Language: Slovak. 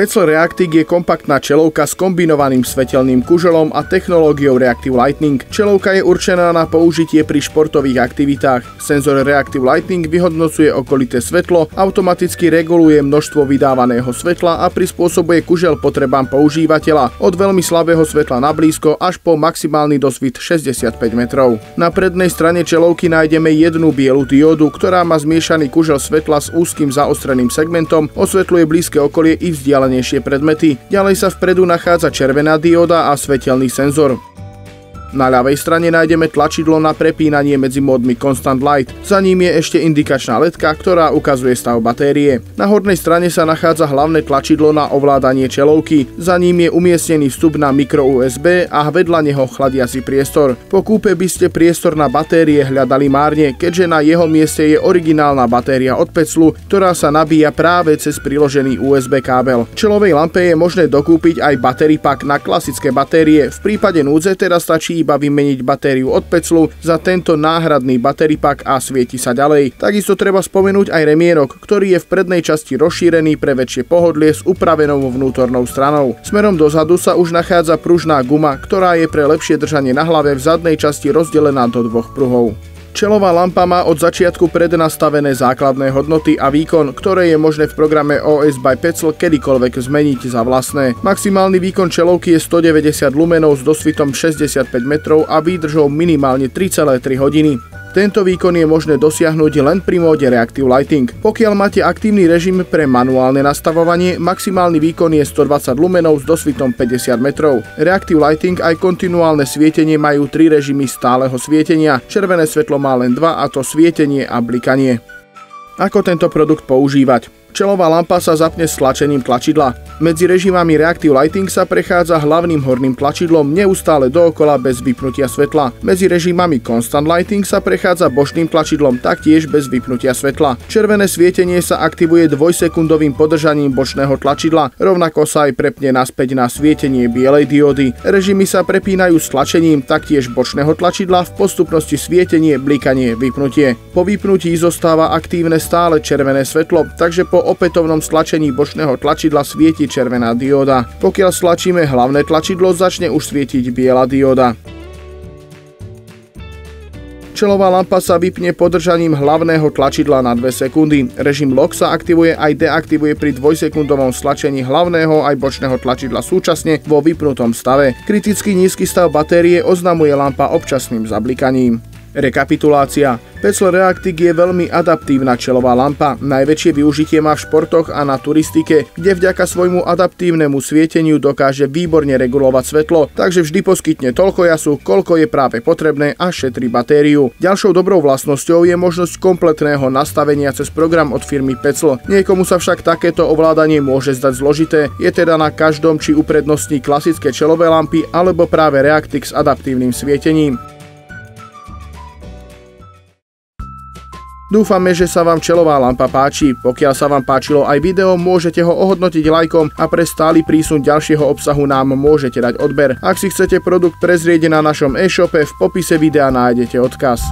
Petzl Reactic je kompaktná čelovka s kombinovaným svetelným kuželom a technológiou Reactive Lighting. Čelovka je určená na použitie pri športových aktivitách. Senzor Reactive Lighting vyhodnocuje okolité svetlo, automaticky reguluje množstvo vydávaného svetla a prispôsobuje kužel potrebám používateľa od veľmi slabého svetla na blízko až po maximálny dosvit 65 metrov. Na prednej strane čelovky nájdeme jednu bielu diódu, ktorá má zmiešaný kužel svetla s úzkým zaostreným segmentom, osvetľuje blízke okolie i vzdialenejšie predmety. Ďalej sa vpredu nachádza červená dióda a svetelný senzor. Na ľavej strane nájdeme tlačidlo na prepínanie medzi módmi Constant Light. Za ním je ešte indikačná ledka, ktorá ukazuje stav batérie. Na hornej strane sa nachádza hlavné tlačidlo na ovládanie čelovky. Za ním je umiestnený vstup na micro USB a vedľa neho chladiaci priestor. Po kúpe by ste priestor na batérie hľadali márne, keďže na jeho mieste je originálna batéria od Petzlu, ktorá sa nabíja práve cez priložený USB kábel. V čelovej lampe je možné dokúpiť aj battery pack na klasické batérie. V prípade núdze teda stačí iba vymeniť batériu od Petzlu za tento náhradný battery pack a svieti sa ďalej. Takisto treba spomenúť aj remienok, ktorý je v prednej časti rozšírený pre väčšie pohodlie s upravenou vnútornou stranou. Smerom dozadu sa už nachádza pružná guma, ktorá je pre lepšie držanie na hlave v zadnej časti rozdelená do dvoch pruhov. Čelová lampa má od začiatku prednastavené základné hodnoty a výkon, ktoré je možné v programe OS by Petzl kedykoľvek zmeniť za vlastné. Maximálny výkon čelovky je 190 lumenov s dosvitom 65 metrov a výdržou minimálne 3,3 hodiny. Tento výkon je možné dosiahnuť len pri móde Reactive Lighting. Pokiaľ máte aktívny režim pre manuálne nastavovanie, maximálny výkon je 120 lumenov s dosvitom 50 metrov. Reactive Lighting aj kontinuálne svietenie majú 3 režimy stáleho svietenia. Červené svetlo má len 2, a to svietenie a blikanie. Ako tento produkt používať? Čelová lampa sa zapne s tlačením tlačidla. Medzi režimami Reactive Lighting sa prechádza hlavným horným tlačidlom neustále dookola bez vypnutia svetla. Medzi režimami Constant Lighting sa prechádza bočným tlačidlom taktiež bez vypnutia svetla. Červené svietenie sa aktivuje dvojsekundovým podržaním bočného tlačidla, rovnako sa aj prepne naspäť na svietenie bielej diódy. Režimy sa prepínajú s tlačením taktiež bočného tlačidla v postupnosti svietenie, blikanie, vypnutie. Po vypnutí zostáva aktívne stále červené svetlo, takže po opätovnom stlačení bočného tlačidla svieti červená dióda. Pokiaľ stlačíme hlavné tlačidlo, začne už svietiť biela dióda. Čelová lampa sa vypne podržaním hlavného tlačidla na 2 sekundy. Režim lock sa aktivuje aj deaktivuje pri 2-sekundovom stlačení hlavného aj bočného tlačidla súčasne vo vypnutom stave. Kriticky nízky stav batérie oznamuje lampa občasným zablikaním. Rekapitulácia. Petzl Reactic je veľmi adaptívna čelová lampa. Najväčšie využitie má v športoch a na turistike, kde vďaka svojmu adaptívnemu svieteniu dokáže výborne regulovať svetlo, takže vždy poskytne toľko jasu, koľko je práve potrebné a šetrí batériu. Ďalšou dobrou vlastnosťou je možnosť kompletného nastavenia cez program od firmy Petzl. Niekomu sa však takéto ovládanie môže zdať zložité, je teda na každom, či uprednostní klasické čelové lampy alebo práve Reactic s adaptívnym svietením. Dúfame, že sa vám čelová lampa páči. Pokiaľ sa vám páčilo aj video, môžete ho ohodnotiť lajkom a pre stály prísun ďalšieho obsahu nám môžete dať odber. Ak si chcete produkt prezrieť na našom e-shope, v popise videa nájdete odkaz.